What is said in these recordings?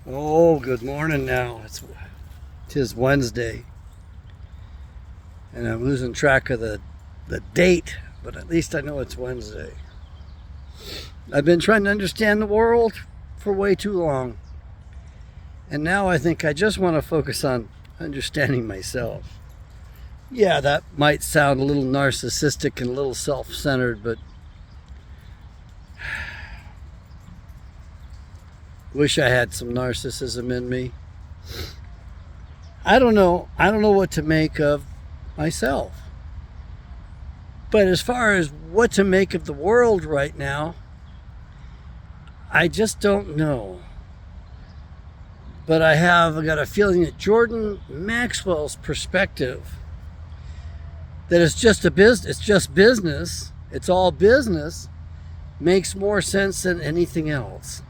Oh, good morning now. Tis Wednesday, and I'm losing track of the date, but at least I know it's Wednesday. I've been trying to understand the world for way too long, and now I think I just want to focus on understanding myself. Yeah, that might sound a little narcissistic and a little self-centered, but wish I had some narcissism in me. I don't know what to make of myself. But as far as what to make of the world right now, I just don't know. But I got a feeling that Jordan Maxwell's perspective, that it's just business, it's all business, makes more sense than anything else.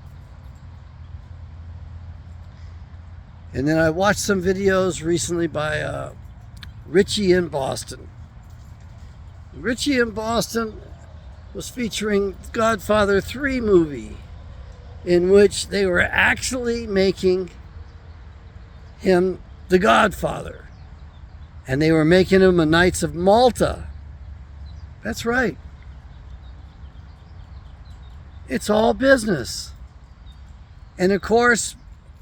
And then I watched some videos recently by Richie in Boston. Richie in Boston was featuring Godfather 3 movie, in which they were actually making him the Godfather. And they were making him a Knights of Malta. That's right. It's all business. And of course,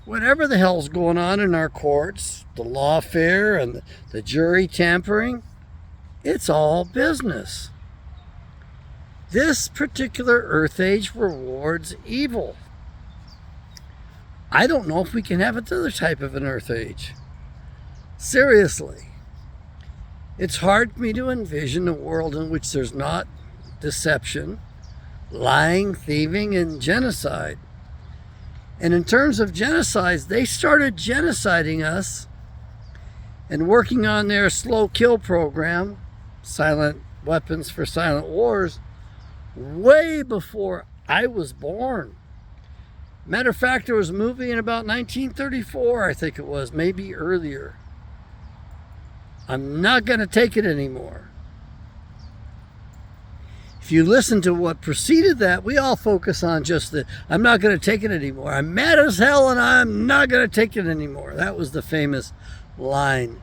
whatever the hell's going on in our courts, the lawfare and the jury tampering, it's all business. This particular Earth Age rewards evil. I don't know if we can have another type of an Earth Age. Seriously. It's hard for me to envision a world in which there's not deception, lying, thieving, and genocide. And in terms of genocides, they started genociding us and working on their slow kill program, silent weapons for silent wars, way before I was born. Matter of fact, there was a movie in about 1934, I think it was, maybe earlier. I'm not going to take it anymore. If you listen to what preceded that, we all focus on just the, I'm not going to take it anymore. I'm mad as hell and I'm not going to take it anymore. That was the famous line.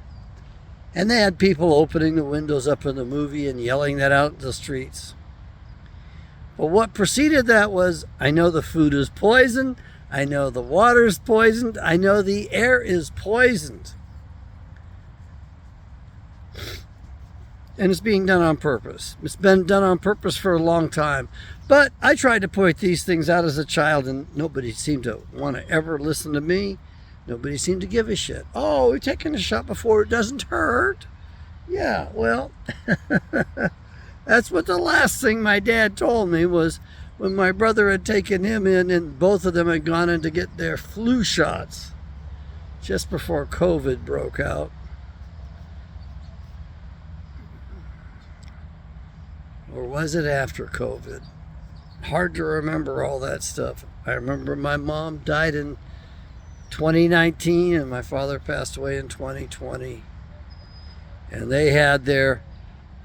And they had people opening the windows up in the movie and yelling that out in the streets. But what preceded that was, I know the food is poisoned. I know the water is poisoned. I know the air is poisoned. And it's being done on purpose. It's been done on purpose for a long time. But I tried to point these things out as a child, and nobody seemed to want to ever listen to me. Nobody seemed to give a shit. Oh, we're taking a shot before it doesn't hurt. Yeah, well, that's what the last thing my dad told me was when my brother had taken him in and both of them had gone in to get their flu shots just before COVID broke out. Or was it after COVID? Hard to remember all that stuff. I remember my mom died in 2019 and my father passed away in 2020. And they had their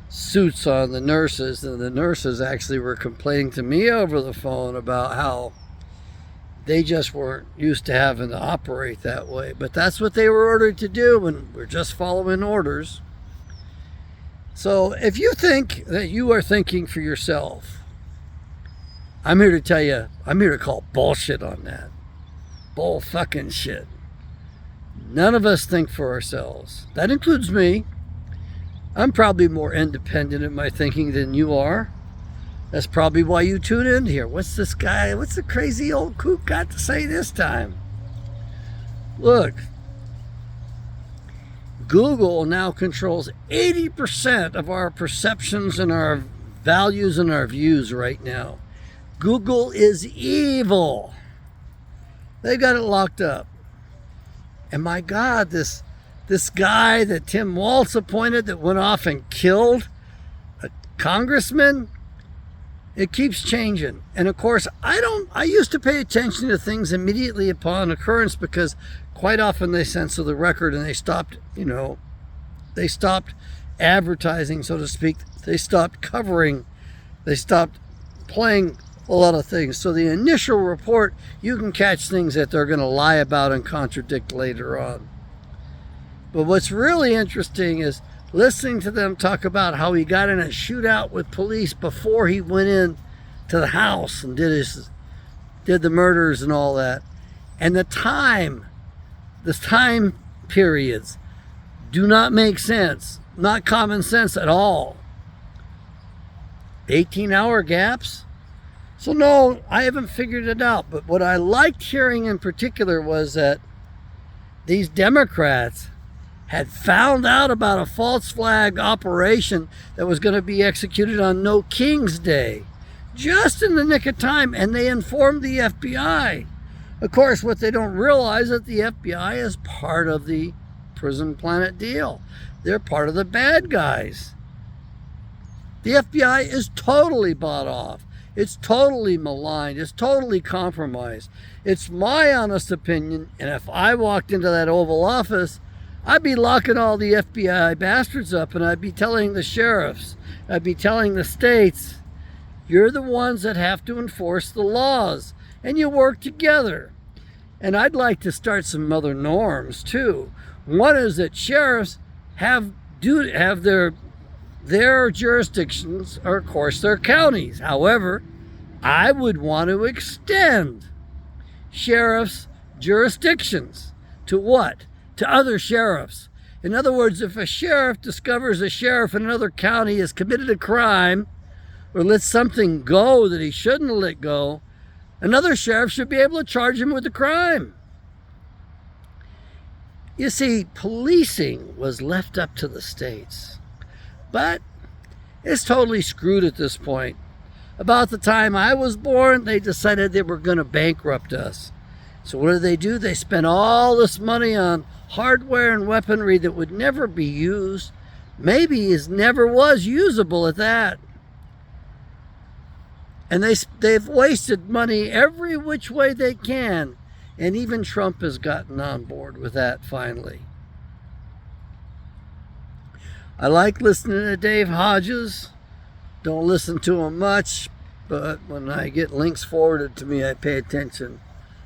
suits on, the nurses, and the nurses actually were complaining to me over the phone about how they just weren't used to having to operate that way. But that's what they were ordered to do, and we're just following orders. So if you think that you are thinking for yourself, I'm here to tell you, I'm here to call bullshit on that. Bull fucking shit. None of us think for ourselves. That includes me. I'm probably more independent in my thinking than you are. That's probably why you tune in here. What's this guy, what's the crazy old kook got to say this time? Look. Google now controls 80% of our perceptions and our values and our views right now. Google is evil. They got it locked up. And my God, this guy that Tim Walz appointed that went off and killed a congressman, it keeps changing. And of course, I used to pay attention to things immediately upon occurrence because quite often they censor the record and they stopped advertising, so to speak. They stopped covering, they stopped playing a lot of things. So the initial report, you can catch things that they're going to lie about and contradict later on. But what's really interesting is listening to them talk about how he got in a shootout with police before he went in to the house and did the murders and all that. And the time periods do not make sense, not common sense at all. 18-hour gaps? So no, I haven't figured it out. But what I liked hearing in particular was that these Democrats had found out about a false flag operation that was going to be executed on No King's Day, just in the nick of time, and they informed the FBI. Of course, what they don't realize is that the FBI is part of the Prison Planet deal. They're part of the bad guys. The FBI is totally bought off. It's totally maligned. It's totally compromised. It's my honest opinion, and if I walked into that Oval Office, I'd be locking all the FBI bastards up, and I'd be telling the sheriffs, I'd be telling the states, you're the ones that have to enforce the laws, and you work together. And I'd like to start some other norms too. One is that sheriffs have their jurisdictions are, of course, their counties. However, I would want to extend sheriffs' jurisdictions to what? To other sheriffs. In other words, if a sheriff discovers a sheriff in another county has committed a crime or let something go that he shouldn't have let go, another sheriff should be able to charge him with the crime. You see, policing was left up to the states. But it's totally screwed at this point. About the time I was born, they decided they were going to bankrupt us. So what do? They spent all this money on hardware and weaponry that would never be used. Maybe never was usable at that. And they've wasted money every which way they can. And even Trump has gotten on board with that finally. I like listening to Dave Hodges. Don't listen to him much, but when I get links forwarded to me, I pay attention.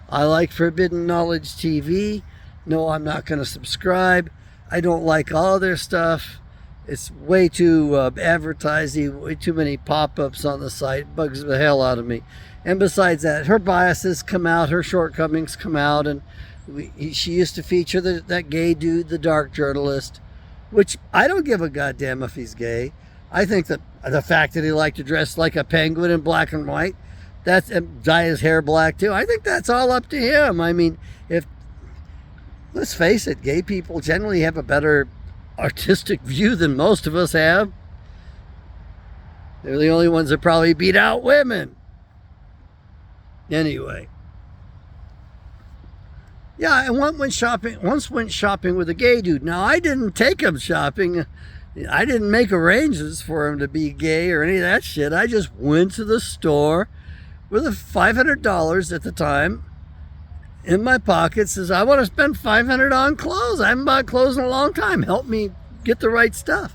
I like Forbidden Knowledge TV. No, I'm not going to subscribe. I don't like all their stuff. It's way too advertising, way too many pop-ups on the site. It bugs the hell out of me. And besides that, her biases come out, her shortcomings come out, and she used to feature that gay dude, the dark journalist, which I don't give a goddamn if he's gay. I think that the fact that he liked to dress like a penguin in black and white, and dye his hair black too, I think that's all up to him. I mean, let's face it, gay people generally have a better artistic view than most of us have. They're the only ones that probably beat out women. Anyway. Yeah, I once went shopping with a gay dude. Now, I didn't take him shopping. I didn't make arrangements for him to be gay or any of that shit. I just went to the store with $500 at the time in my pocket. Says, I want to spend $500 on clothes. I haven't bought clothes in a long time. Help me get the right stuff.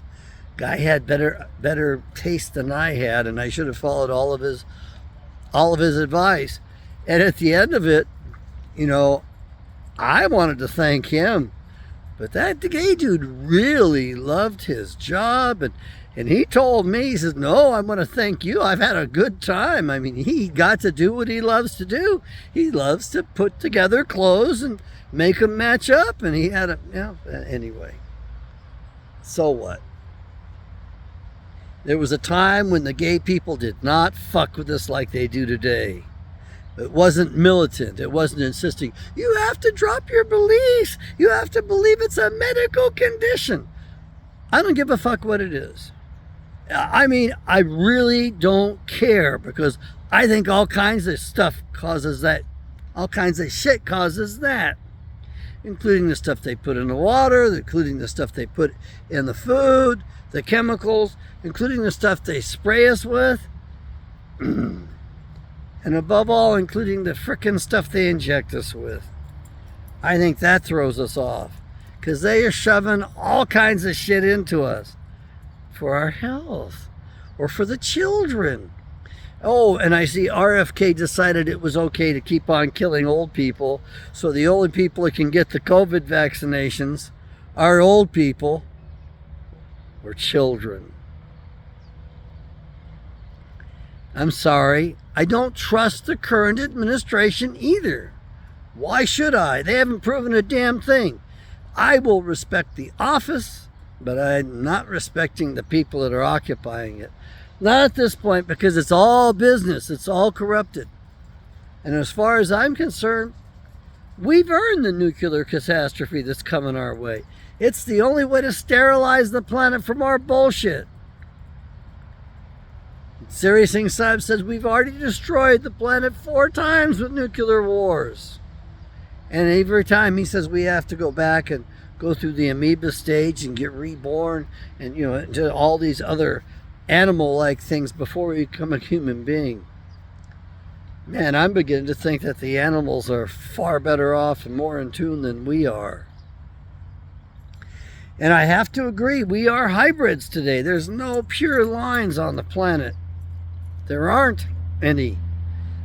Guy had better taste than I had, and I should have followed all of his advice. And at the end of it, I wanted to thank him, but the gay dude really loved his job, and he told me, he says, no, I want to thank you. I've had a good time. I mean, he got to do what he loves to do. He loves to put together clothes and make them match up, and he had anyway. So what? There was a time when the gay people did not fuck with us like they do today. It wasn't militant. It wasn't insisting, you have to drop your beliefs. You have to believe it's a medical condition. I don't give a fuck what it is. I mean, I really don't care, because I think all kinds of stuff causes that. All kinds of shit causes that. Including the stuff they put in the water, including the stuff they put in the food, the chemicals, including the stuff they spray us with. And above all, including the frickin' stuff they inject us with. I think that throws us off, because they are shoving all kinds of shit into us for our health or for the children. Oh, and I see RFK decided it was okay to keep on killing old people. So the only people that can get the COVID vaccinations are old people or children. I'm sorry. I don't trust the current administration either. Why should I? They haven't proven a damn thing. I will respect the office, but I'm not respecting the people that are occupying it. Not at this point, because it's all business. It's all corrupted. And as far as I'm concerned, we've earned the nuclear catastrophe that's coming our way. It's the only way to sterilize the planet from our bullshit. Siri Singh Saab says we've already destroyed the planet 4 times with nuclear wars. And every time he says we have to go back and go through the amoeba stage and get reborn and, into all these other animal-like things before we become a human being. Man, I'm beginning to think that the animals are far better off and more in tune than we are. And I have to agree, we are hybrids today. There's no pure lines on the planet. There aren't any.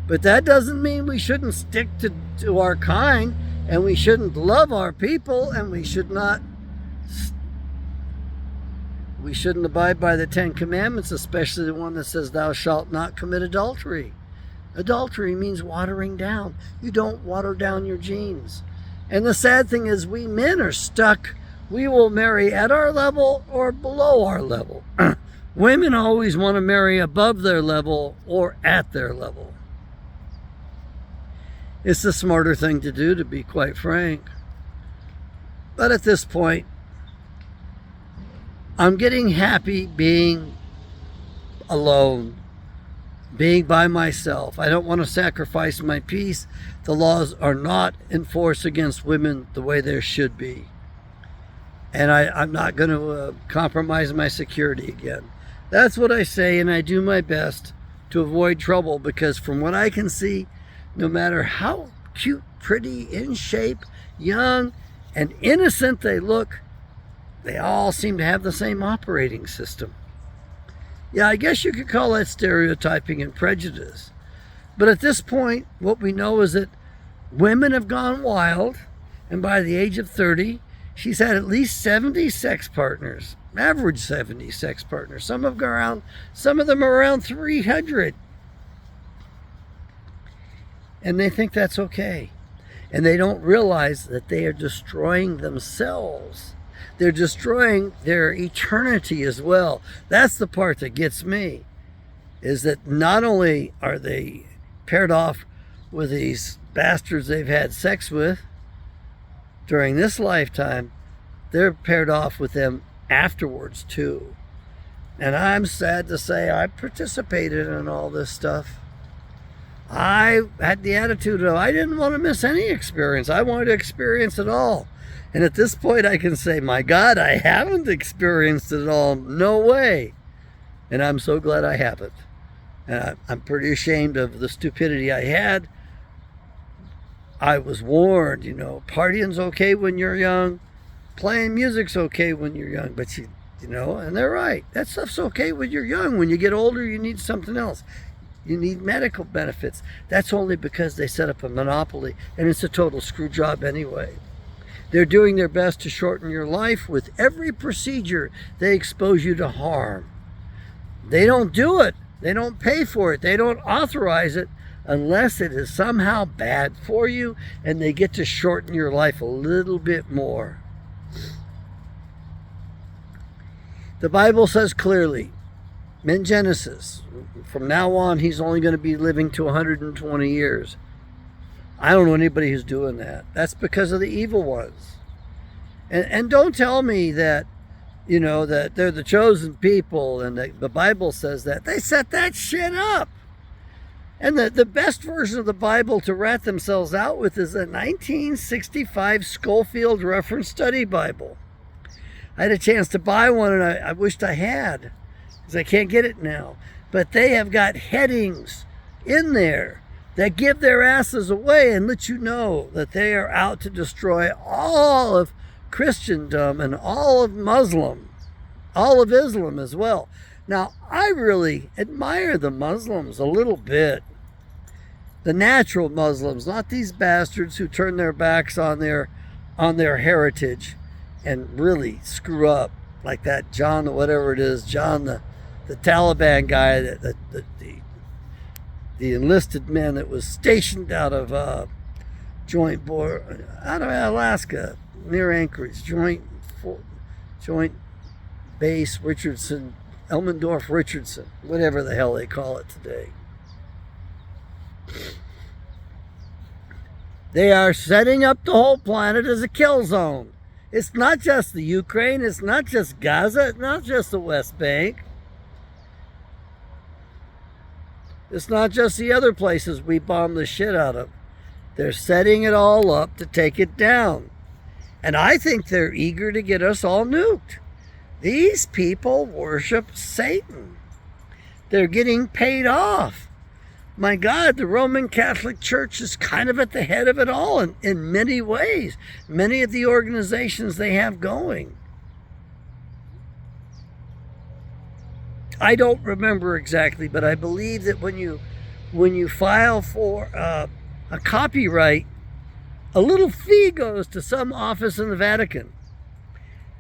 But that doesn't mean we shouldn't stick to our kind, and we shouldn't love our people, and we shouldn't abide by the 10 Commandments, especially the one that says thou shalt not commit adultery. Adultery means watering down. You don't water down your genes. And the sad thing is we men are stuck. We will marry at our level or below our level. Women always want to marry above their level or at their level. It's the smarter thing to do, to be quite frank. But at this point, I'm getting happy being alone, being by myself. I don't want to sacrifice my peace. The laws are not enforced against women the way there should be. And I'm not going to compromise my security again. That's what I say, and I do my best to avoid trouble, because from what I can see, no matter how cute, pretty, in shape, young, and innocent they look, they all seem to have the same operating system. Yeah, I guess you could call that stereotyping and prejudice. But at this point, what we know is that women have gone wild, and by the age of 30, she's had at least 70 sex partners, average 70 sex partners. Some of them are around 300. And they think that's okay. And they don't realize that they are destroying themselves. They're destroying their eternity as well. That's the part that gets me, is that not only are they paired off with these bastards they've had sex with during this lifetime, they're paired off with them afterwards too. And I'm sad to say I participated in all this stuff. I had the attitude of I didn't want to miss any experience. I wanted to experience it all. And at this point I can say, my God, I haven't experienced it all. No way. And I'm so glad I haven't. And I'm pretty ashamed of the stupidity I had. I was warned, partying's okay when you're young. Playing music's okay when you're young. But and they're right. That stuff's okay when you're young. When you get older, you need something else. You need medical benefits. That's only because they set up a monopoly, and it's a total screw job anyway. They're doing their best to shorten your life. With every procedure, they expose you to harm. They don't do it. They don't pay for it. They don't authorize it unless it is somehow bad for you, and they get to shorten your life a little bit more. The Bible says clearly, in Genesis, from now on, he's only going to be living to 120 years. I don't know anybody who's doing that. That's because of the evil ones. And don't tell me that, that they're the chosen people and the Bible says that. They set that shit up. And the best version of the Bible to rat themselves out with is a 1965 Schofield Reference Study Bible. I had a chance to buy one, and I wished I had, because I can't get it now. But they have got headings in there that give their asses away and let you know that they are out to destroy all of Christendom and all of Islam as well. Now, I really admire the Muslims a little bit. The natural Muslims, not these bastards who turn their backs on their heritage and really screw up, like that John, whatever it is, John, the Taliban guy, the enlisted man that was stationed out of out of Alaska, near Anchorage, Joint Base Richardson, Elmendorf Richardson, whatever the hell they call it today. They are setting up the whole planet as a kill zone. It's not just the Ukraine, it's not just Gaza, it's not just the West Bank. It's not just the other places we bomb the shit out of. They're setting it all up to take it down. And I think they're eager to get us all nuked. These people worship Satan. They're getting paid off. My God, the Roman Catholic Church is kind of at the head of it all in many ways. Many of the organizations they have going. I don't remember exactly, but I believe that when you file for a copyright, a little fee goes to some office in the Vatican.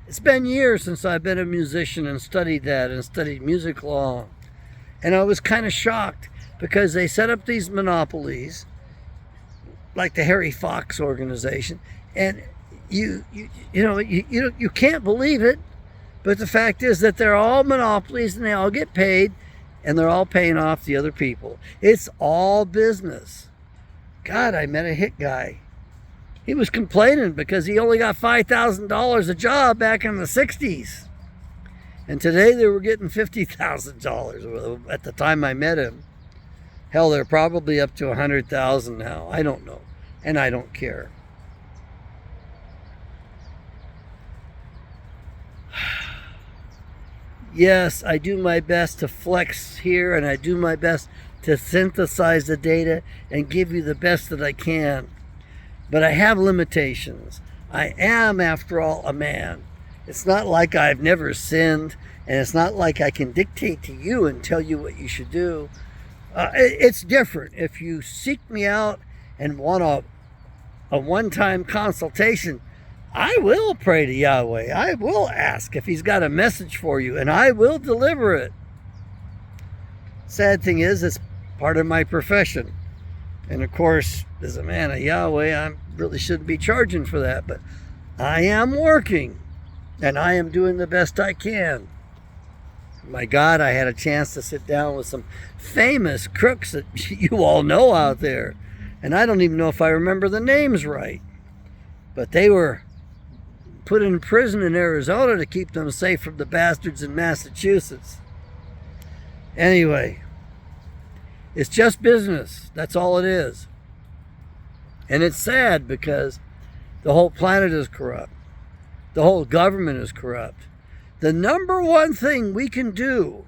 It's been years since I've been a musician and studied that and studied music law. And I was kind of shocked because they set up these monopolies, like the Harry Fox organization, and you can't believe it, but the fact is that they're all monopolies and they all get paid and they're all paying off the other people. It's all business. God, I met a hit guy. He was complaining because he only got $5,000 a job back in the 60s. And today they were getting $50,000 at the time I met him. Hell, they're probably up to $100,000 now. I don't know. And I don't care. Yes, I do my best to flex here, and I do my best to synthesize the data and give you the best that I can. But I have limitations. I am, after all, a man. It's not like I've never sinned, and it's not like I can dictate to you and tell you what you should do. It's different. If you seek me out and want a one-time consultation, I will pray to Yahweh. I will ask if he's got a message for you, and I will deliver it. Sad thing is, it's part of my profession. And of course, as a man of Yahweh, I really shouldn't be charging for that, but I am working, and I am doing the best I can. My God, I had a chance to sit down with some famous crooks that you all know out there. And I don't even know if I remember the names right. But they were put in prison in Arizona to keep them safe from the bastards in Massachusetts. Anyway, it's just business. That's all it is. And it's sad because the whole planet is corrupt. The whole government is corrupt. The number one thing we can do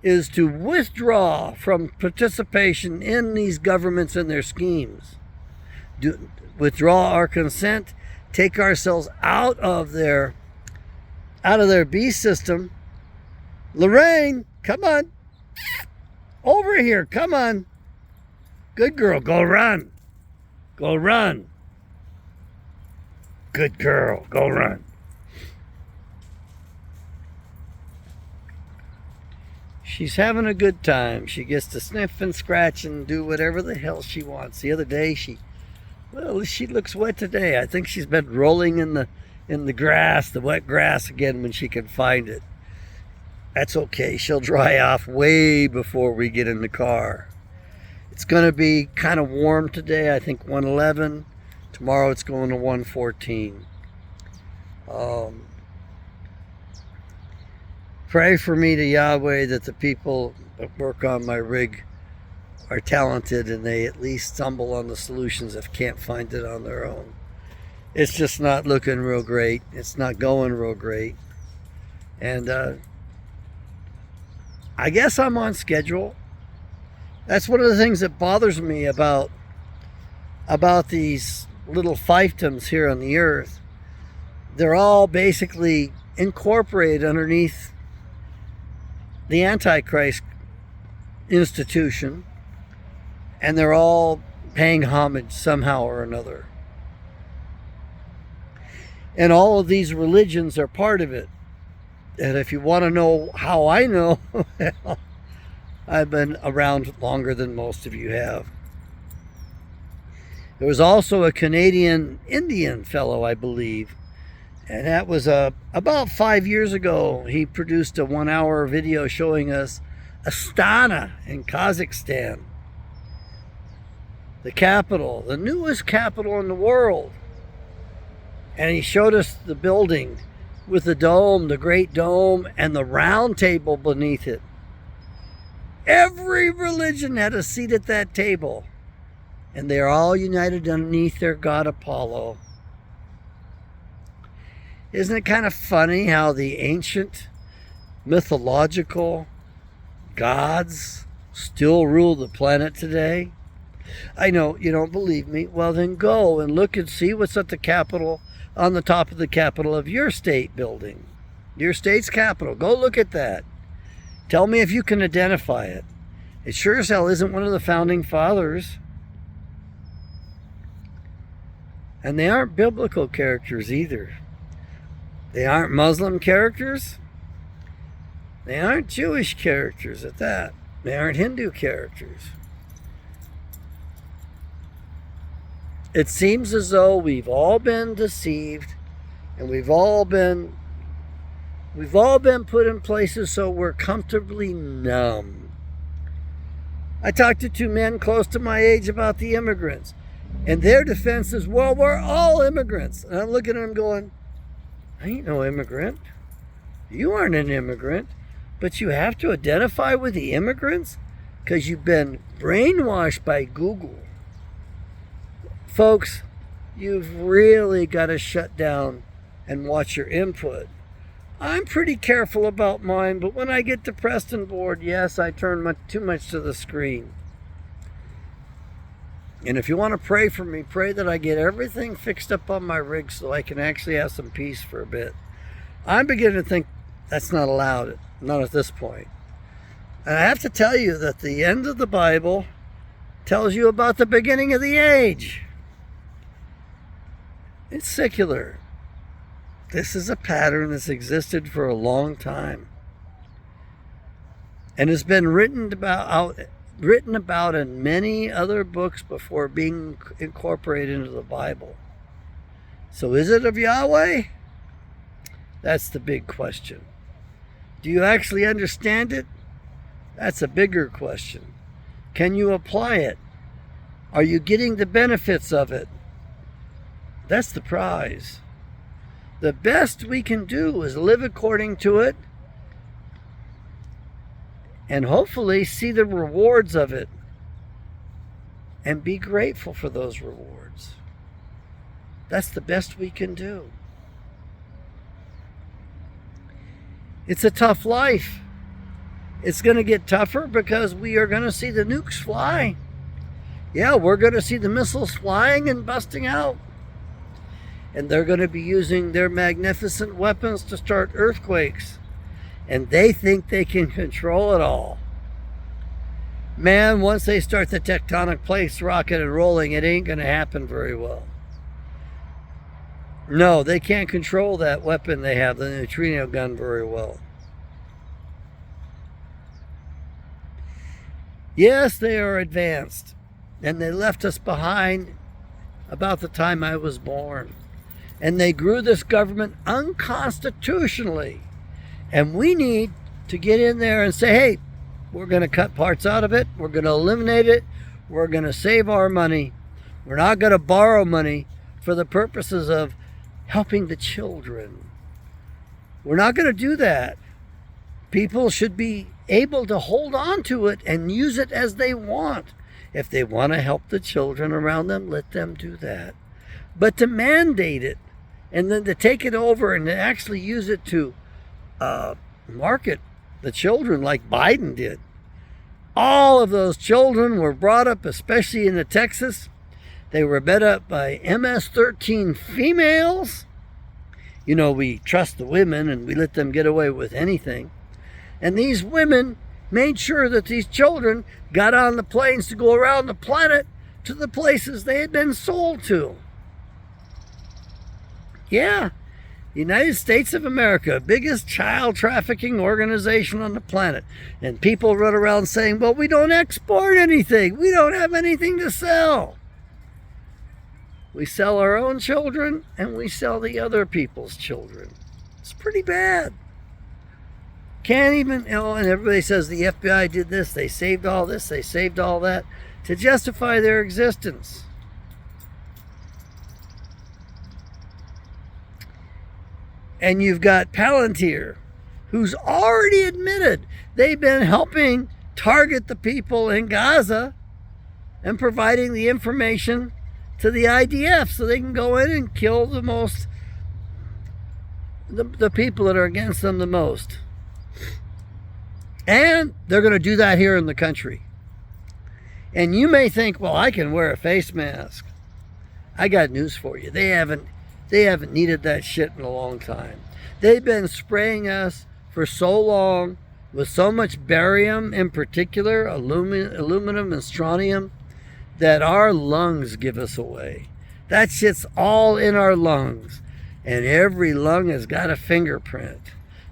is to withdraw from participation in these governments and their schemes. Withdraw our consent, take ourselves out of their beast system. Lorraine, come on. Over here, come on. Good girl, go run. Go run. Good girl, go run. She's having a good time. She gets to sniff and scratch and do whatever the hell she wants. The other day, she looks wet today. I think she's been rolling in the grass, the wet grass again when she can find it. That's okay. She'll dry off way before we get in the car. It's going to be kind of warm today. I think 111. Tomorrow it's going to 114. Pray for me to Yahweh that the people that work on my rig are talented and they at least stumble on the solutions if can't find it on their own. It's just not looking real great. It's not going real great. And I guess I'm on schedule. That's one of the things that bothers me about these little fiefdoms here on the earth. They're all basically incorporated underneath the Antichrist institution, and they're all paying homage somehow or another. And all of these religions are part of it. And if you want to know how I know, well, I've been around longer than most of you have. There was also a Canadian Indian fellow, I believe, and that was about 5 years ago. He produced a 1-hour video showing us Astana in Kazakhstan, the capital, the newest capital in the world. And he showed us the building with the dome, the great dome, and the round table beneath it. Every religion had a seat at that table, and they're all united underneath their god Apollo. Isn't it kind of funny how the ancient mythological gods still rule the planet today? I know you don't believe me. Well, then go and look and see what's at the Capitol, on the top of the Capitol of your state building, your state's capital. Go look at that. Tell me if you can identify it. It sure as hell isn't one of the founding fathers. And they aren't biblical characters either. They aren't Muslim characters. They aren't Jewish characters at that. They aren't Hindu characters. It seems as though we've all been deceived, and we've all been put in places so we're comfortably numb. I talked to 2 men close to my age about the immigrants, and their defense is, well, we're all immigrants. And I'm looking at them going, I ain't no immigrant. You aren't an immigrant, but you have to identify with the immigrants because you've been brainwashed by Google. Folks, you've really got to shut down and watch your input. I'm pretty careful about mine, but when I get depressed and bored, yes, I turn too much to the screen. And if you want to pray for me, pray that I get everything fixed up on my rig so I can actually have some peace for a bit. I'm beginning to think that's not allowed, not at this point. And I have to tell you that the end of the Bible tells you about the beginning of the age. It's secular. This is a pattern that's existed for a long time and has been written about in many other books before being incorporated into the Bible. So is it of Yahweh? That's the big question. Do you actually understand it? That's a bigger question. Can you apply it? Are you getting the benefits of it? That's the prize. The best we can do is live according to it and hopefully see the rewards of it and be grateful for those rewards. That's the best we can do. It's a tough life. It's going to get tougher because we are going to see the nukes fly. Yeah, we're going to see the missiles flying and busting out. And they're going to be using their magnificent weapons to start earthquakes. And they think they can control it all. Man, once they start the tectonic plates rocking and rolling, it ain't going to happen very well. No, they can't control that weapon they have, the neutrino gun, very well. Yes, they are advanced. And they left us behind about the time I was born. And they grew this government unconstitutionally. And we need to get in there and say, hey, we're going to cut parts out of it. We're going to eliminate it. We're going to save our money. We're not going to borrow money for the purposes of helping the children. We're not going to do that. People should be able to hold on to it and use it as they want. If they want to help the children around them, let them do that. But to mandate it and then to take it over and to actually use it to market the children like Biden did. All of those children were brought up, especially in Texas. They were bred up by MS-13 females. You know, we trust the women and we let them get away with anything. And these women made sure that these children got on the planes to go around the planet to the places they had been sold to. Yeah, United States of America, biggest child trafficking organization on the planet. And people run around saying, well, we don't export anything. We don't have anything to sell. We sell our own children and we sell the other people's children. It's pretty bad. Can't even, and everybody says the FBI did this, they saved all this, they saved all that, to justify their existence. And you've got Palantir, who's already admitted they've been helping target the people in Gaza and providing the information to the IDF so they can go in and kill the people that are against them the most. And they're going to do that here in the country. And you may think, well, I can wear a face mask. I got news for you. They haven't needed that shit in a long time. They've been spraying us for so long with so much barium in particular, aluminum and strontium, that our lungs give us away. That shit's all in our lungs. And every lung has got a fingerprint.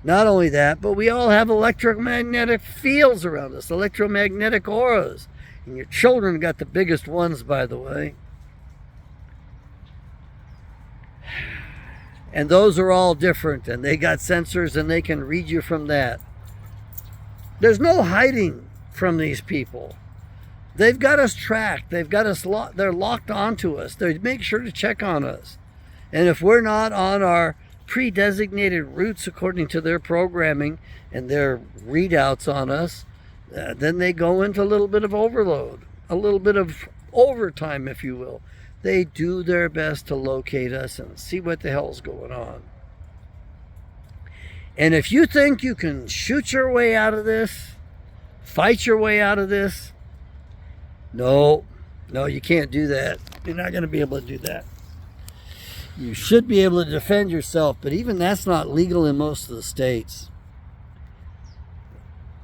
Not only that, but we all have electromagnetic fields around us, electromagnetic auras. And your children got the biggest ones, by the way. And those are all different, and they got sensors, and they can read you from that. There's no hiding from these people. They've got us tracked. They've got us they're locked onto us. They make sure to check on us. And if we're not on our pre-designated routes according to their programming and their readouts on us, then they go into a little bit of overload, a little bit of overtime, if you will. They do their best to locate us and see what the hell's going on. And if you think you can shoot your way out of this, fight your way out of this, no, you can't do that. You're not going to be able to do that. You should be able to defend yourself, but even that's not legal in most of the states.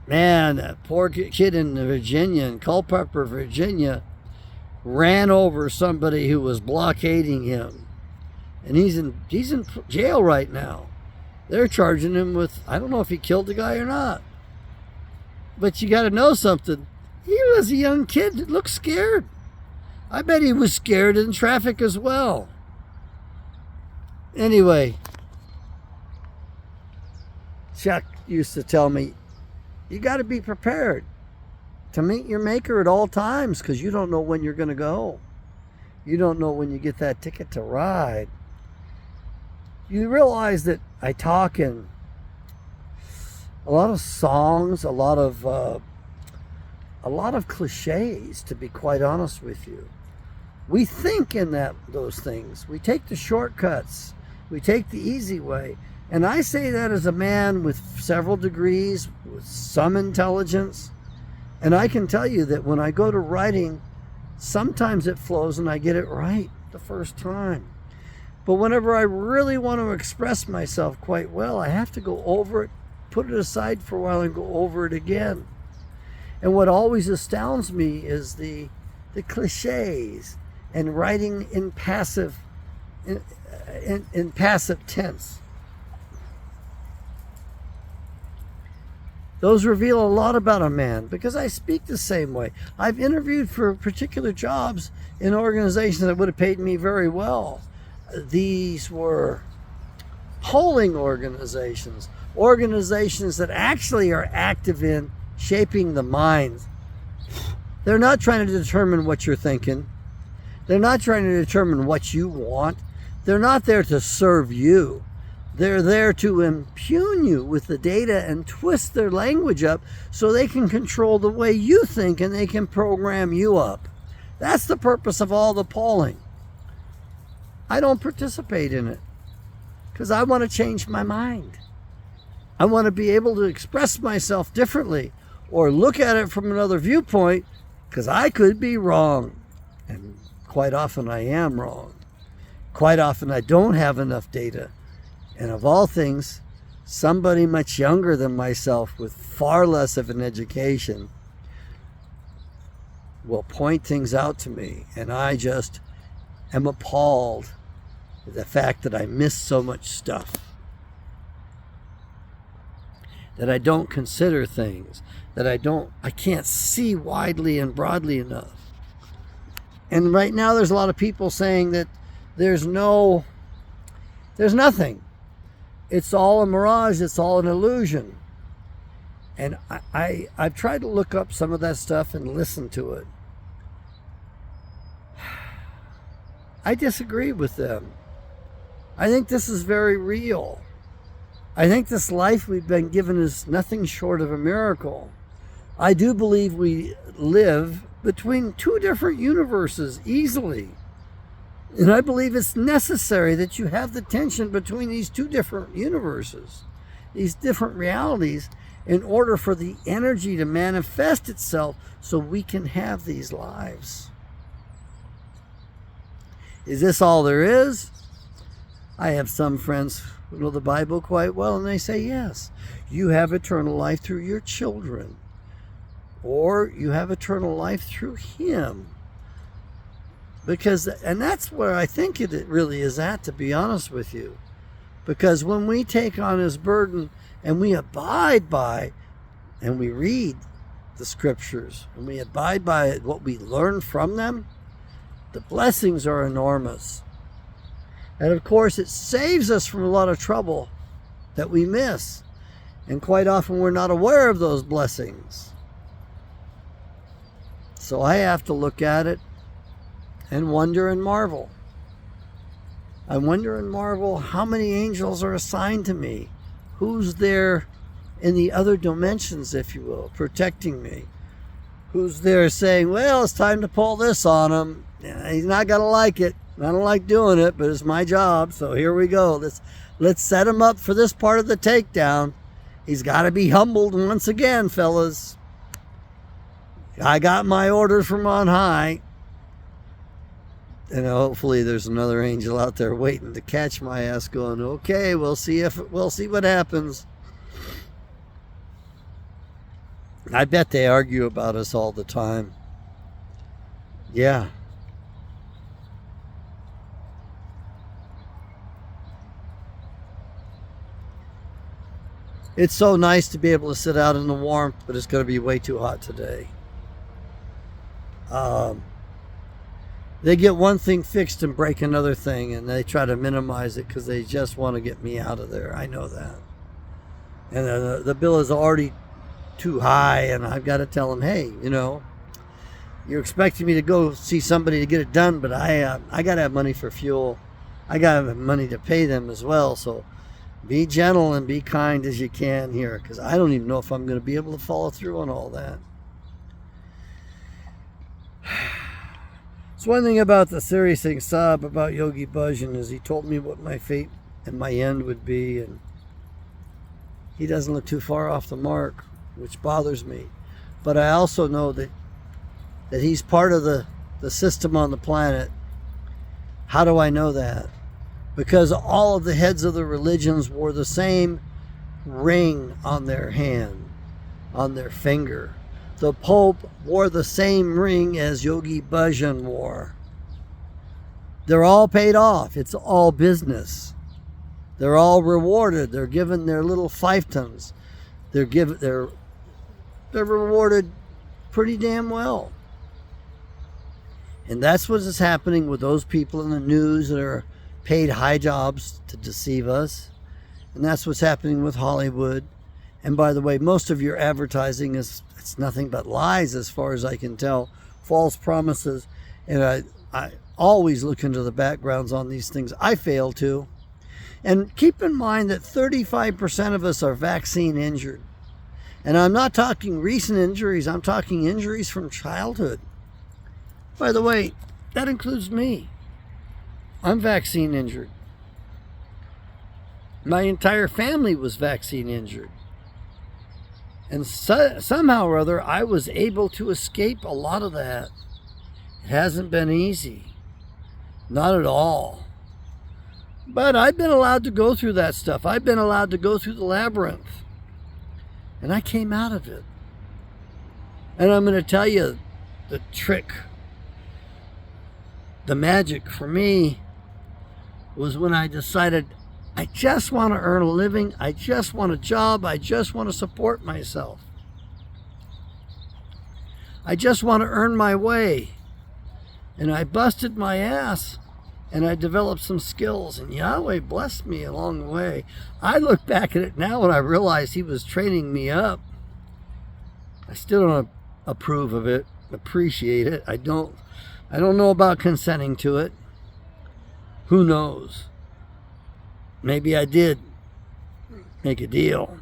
Man, that poor kid in Virginia, in Culpeper, Virginia, ran over somebody who was blockading him. And he's in jail right now. They're charging him with, I don't know if he killed the guy or not. But you got to know something. He was a young kid that looked scared. I bet he was scared in traffic as well. Anyway, Chuck used to tell me, you got to be prepared to meet your maker at all times, because you don't know when you're going to go. You don't know when you get that ticket to ride. You realize that I talk in a lot of songs, a lot of cliches, to be quite honest with you. We think in those things. We take the shortcuts. We take the easy way. And I say that as a man with several degrees, with some intelligence. And I can tell you that when I go to writing, sometimes it flows and I get it right the first time. But whenever I really want to express myself quite well, I have to go over it, put it aside for a while and go over it again. And what always astounds me is the cliches and writing in passive tense. Those reveal a lot about a man, because I speak the same way. I've interviewed for particular jobs in organizations that would have paid me very well. These were polling organizations that actually are active in shaping the minds. They're not trying to determine what you're thinking. They're not trying to determine what you want. They're not there to serve you. They're there to impugn you with the data and twist their language up so they can control the way you think and they can program you up. That's the purpose of all the polling. I don't participate in it because I want to change my mind. I want to be able to express myself differently or look at it from another viewpoint, because I could be wrong. And quite often I am wrong. Quite often I don't have enough data. And of all things, somebody much younger than myself with far less of an education will point things out to me, and I just am appalled at the fact that I miss so much stuff, that I don't consider things, that I can't see widely and broadly enough. And right now there's a lot of people saying that there's nothing. It's all a mirage, it's all an illusion. And I've tried to look up some of that stuff and listen to it. I disagree with them. I think this is very real. I think this life we've been given is nothing short of a miracle. I do believe we live between two different universes easily. And I believe it's necessary that you have the tension between these two different universes, these different realities, in order for the energy to manifest itself so we can have these lives. Is this all there is? I have some friends who know the Bible quite well, and they say, yes, you have eternal life through your children, or you have eternal life through Him. And that's where I think it really is at, to be honest with you. Because when we take on His burden and we abide by, and we read the scriptures, and we abide by what we learn from them, the blessings are enormous. And of course, it saves us from a lot of trouble that we miss. And quite often we're not aware of those blessings. So I have to look at it and wonder and marvel. I wonder and marvel how many angels are assigned to me. Who's there in the other dimensions, if you will, protecting me? Who's there saying, well, it's time to pull this on him. He's not going to like it. I don't like doing it, but it's my job, so here we go. Let's set him up for this part of the takedown. He's got to be humbled once again, fellas. I got my orders from on high. And hopefully there's another angel out there waiting to catch my ass going, okay, we'll see what happens. I bet they argue about us all the time. Yeah. It's so nice to be able to sit out in the warmth, but it's going to be way too hot today. They get one thing fixed and break another thing, and they try to minimize it because they just want to get me out of there. I know that. And the bill is already too high, and I've got to tell them, hey, you're expecting me to go see somebody to get it done, but I got to have money for fuel. I got to have money to pay them as well, so be gentle and be kind as you can here, because I don't even know if I'm going to be able to follow through on all that. It's one thing about the Siri Singh Sahib, about Yogi Bhajan, is he told me what my fate and my end would be, and he doesn't look too far off the mark, which bothers me. But I also know that he's part of the system on the planet. How do I know that? Because all of the heads of the religions wore the same ring on their hand, on their finger. The Pope wore the same ring as Yogi Bhajan wore. They're all paid off. It's all business. They're all rewarded. They're given their little fiefdoms. They're rewarded pretty damn well. And that's what is happening with those people in the news that are paid high jobs to deceive us. And that's what's happening with Hollywood. And by the way, most of your advertising it's nothing but lies as far as I can tell. False promises. And I always look into the backgrounds on these things. I fail to. And keep in mind that 35% of us are vaccine injured. And I'm not talking recent injuries. I'm talking injuries from childhood. By the way, that includes me. I'm vaccine injured. My entire family was vaccine injured. And somehow or other, I was able to escape a lot of that. It hasn't been easy. Not at all. But I've been allowed to go through that stuff. I've been allowed to go through the labyrinth. And I came out of it. And I'm going to tell you the trick. The magic for me was when I decided I just want to earn a living. I just want a job. I just want to support myself. I just want to earn my way. And I busted my ass and I developed some skills, and Yahweh blessed me along the way. I look back at it now and I realize he was training me up. I still don't approve of it, appreciate it. I don't know about consenting to it. Who knows? Maybe I did make a deal.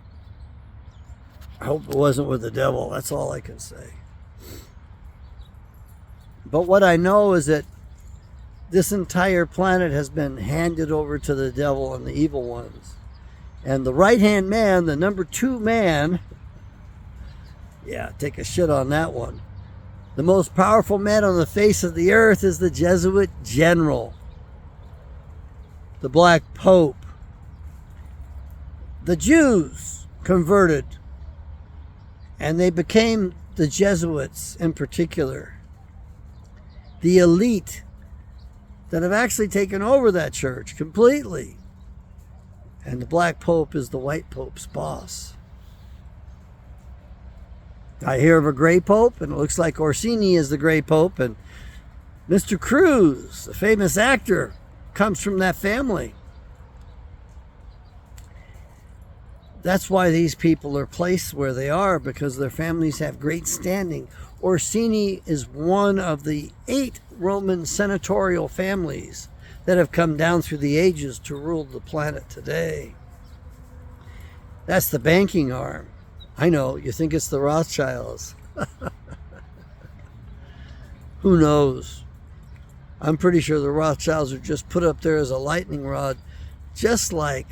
I hope it wasn't with the devil. That's all I can say. But what I know is that this entire planet has been handed over to the devil and the evil ones. And the right-hand man, the number 2 man, yeah, take a shit on that one. The most powerful man on the face of the earth is the Jesuit general, the Black Pope. The Jews converted, and they became the Jesuits in particular. The elite that have actually taken over that church completely. And the Black Pope is the White Pope's boss. I hear of a Gray Pope, and it looks like Orsini is the Gray Pope, and Mr. Cruz, the famous actor, comes from that family. That's why these people are placed where they are, because their families have great standing. Orsini is one of the 8 Roman senatorial families that have come down through the ages to rule the planet today. That's the banking arm. I know, you think it's the Rothschilds. Who knows? I'm pretty sure the Rothschilds are just put up there as a lightning rod, just like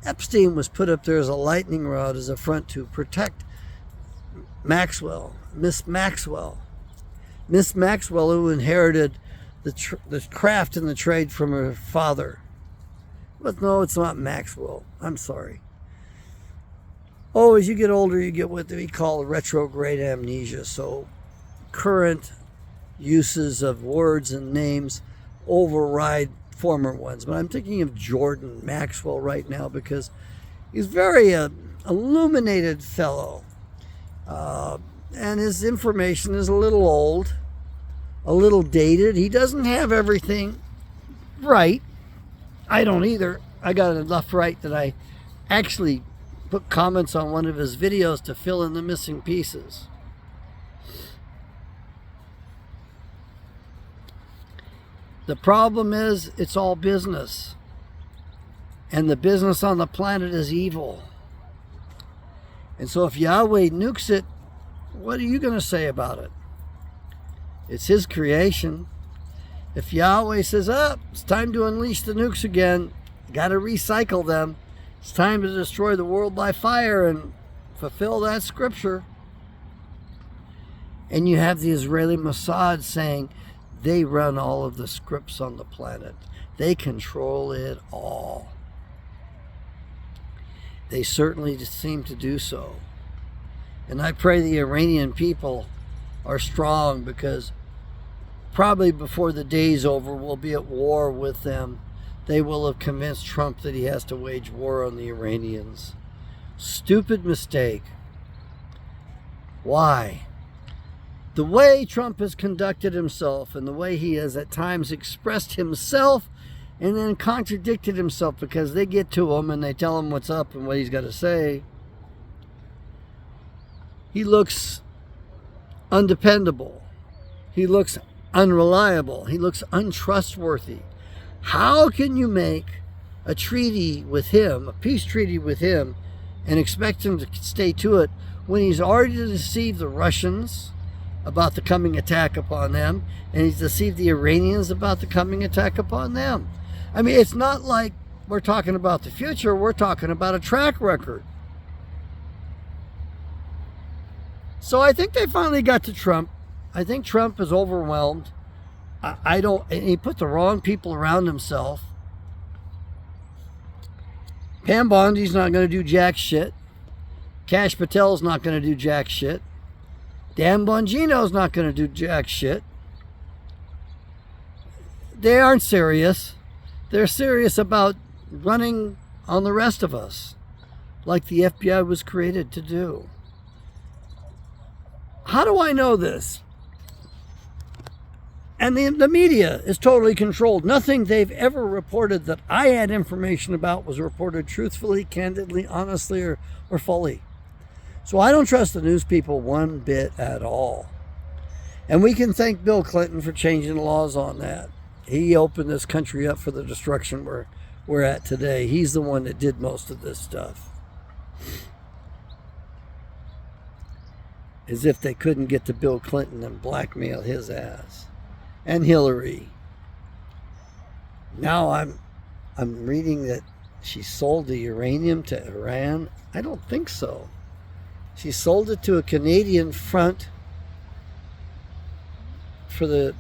Epstein was put up there as a lightning rod as a front to protect Maxwell, Miss Maxwell. Miss Maxwell, who inherited the craft and the trade from her father. But no, it's not Maxwell. I'm sorry. Oh, as you get older, you get what we call retrograde amnesia. So current uses of words and names override former ones. But I'm thinking of Jordan Maxwell right now because he's very illuminated fellow. And his information is a little old, a little dated. He doesn't have everything right. I don't either. I got enough right that I actually put comments on one of his videos to fill in the missing pieces. The problem is it's all business. And the business on the planet is evil. And so if Yahweh nukes it, what are you going to say about it? It's his creation. If Yahweh says, it's time to unleash the nukes again, got to recycle them. It's time to destroy the world by fire and fulfill that scripture. And you have the Israeli Mossad saying they run all of the scripts on the planet. They control it all. They certainly seem to do so. And I pray the Iranian people are strong, because probably before the day's over, we'll be at war with them. They will have convinced Trump that he has to wage war on the Iranians. Stupid mistake. Why? The way Trump has conducted himself and the way he has at times expressed himself and then contradicted himself, because they get to him and they tell him what's up and what he's got to say. He looks undependable. He looks unreliable. He looks untrustworthy. How can you make a treaty with him, a peace treaty with him, and expect him to stay to it when he's already deceived the Russians about the coming attack upon them, and he's deceived the Iranians about the coming attack upon them? I mean, it's not like we're talking about the future. We're talking about a track record. So I think they finally got to Trump. I think Trump is overwhelmed. And he put the wrong people around himself. Pam Bondi's not going to do jack shit. Kash Patel's not going to do jack shit. Dan Bongino's not going to do jack shit. They aren't serious. They're serious about running on the rest of us, like the FBI was created to do. How do I know this? And the media is totally controlled. Nothing they've ever reported that I had information about was reported truthfully, candidly, honestly, or fully. So I don't trust the news people one bit at all. And we can thank Bill Clinton for changing the laws on that. He opened this country up for the destruction we're at today. He's the one that did most of this stuff. As if they couldn't get to Bill Clinton and blackmail his ass. And Hillary. Now I'm reading that she sold the uranium to Iran. I don't think so. She sold it to a Canadian front for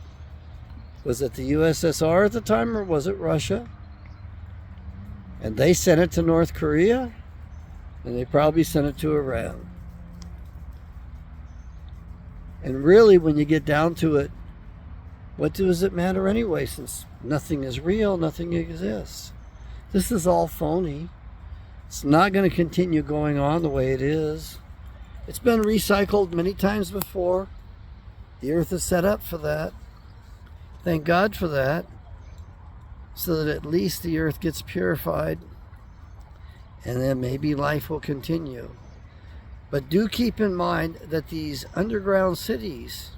was it the USSR at the time, or was it Russia? And they sent it to North Korea, and they probably sent it to Iran. And really, when you get down to it, what does it matter anyway, since nothing is real, nothing exists? This is all phony. It's not going to continue going on the way it is. It's been recycled many times before. The earth is set up for that. Thank God for that. So that at least the earth gets purified. And then maybe life will continue. But do keep in mind that these underground cities,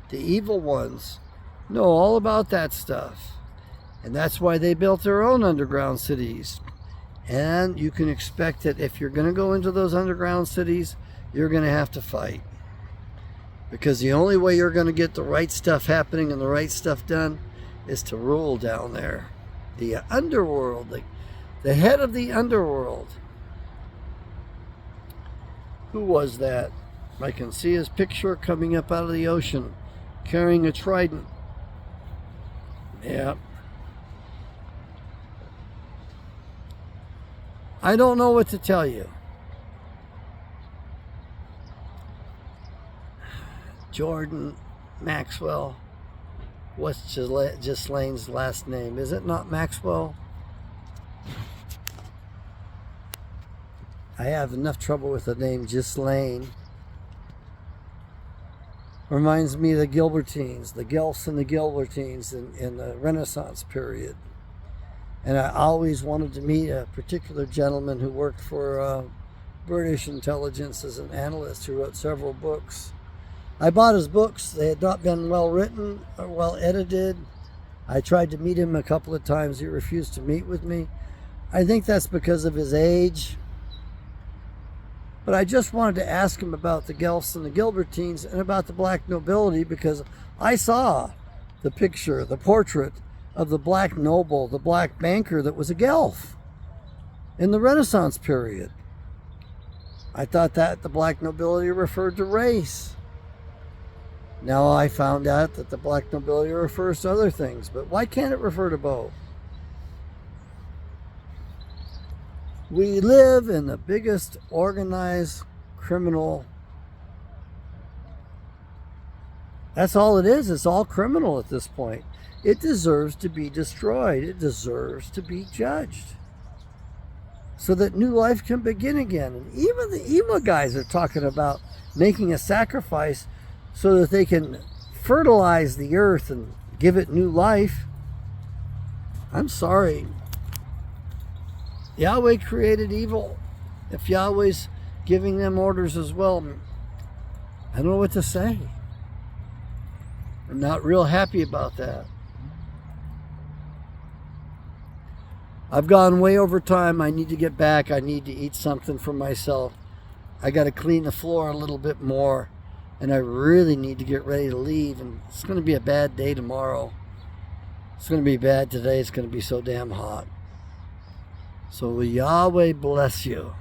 the evil ones, know all about that stuff. And that's why they built their own underground cities. And you can expect that if you're going to go into those underground cities, you're going to have to fight. Because the only way you're going to get the right stuff happening and the right stuff done is to rule down there. The underworld, the head of the underworld. Who was that? I can see his picture coming up out of the ocean, carrying a trident. Yeah. I don't know what to tell you. Jordan Maxwell. What's Ghislaine's last name? Is it not Maxwell? I have enough trouble with the name Ghislaine. Reminds me of the Gilbertines, the Guelphs and the Gilbertines in the Renaissance period. And I always wanted to meet a particular gentleman who worked for British intelligence as an analyst who wrote several books. I bought his books. They had not been well written or well edited. I tried to meet him a couple of times. He refused to meet with me. I think that's because of his age. But I just wanted to ask him about the Guelphs and the Gilbertines and about the black nobility, because I saw the picture, the portrait of the black noble, the black banker that was a Guelph in the Renaissance period. I thought that the black nobility referred to race. Now I found out that the black nobility refers to other things, but why can't it refer to both? We live in the biggest organized criminal. That's all it is. It's all criminal at this point. It deserves to be destroyed. It deserves to be judged so that new life can begin again. And even the evil guys are talking about making a sacrifice so that they can fertilize the earth and give it new life. I'm sorry. Yahweh created evil. If Yahweh's giving them orders as well, I don't know what to say. I'm not real happy about that. I've gone way over time. I need to get back. I need to eat something for myself. I got to clean the floor a little bit more. And I really need to get ready to leave. And it's going to be a bad day tomorrow. It's going to be bad today. It's going to be so damn hot. So will Yahweh bless you.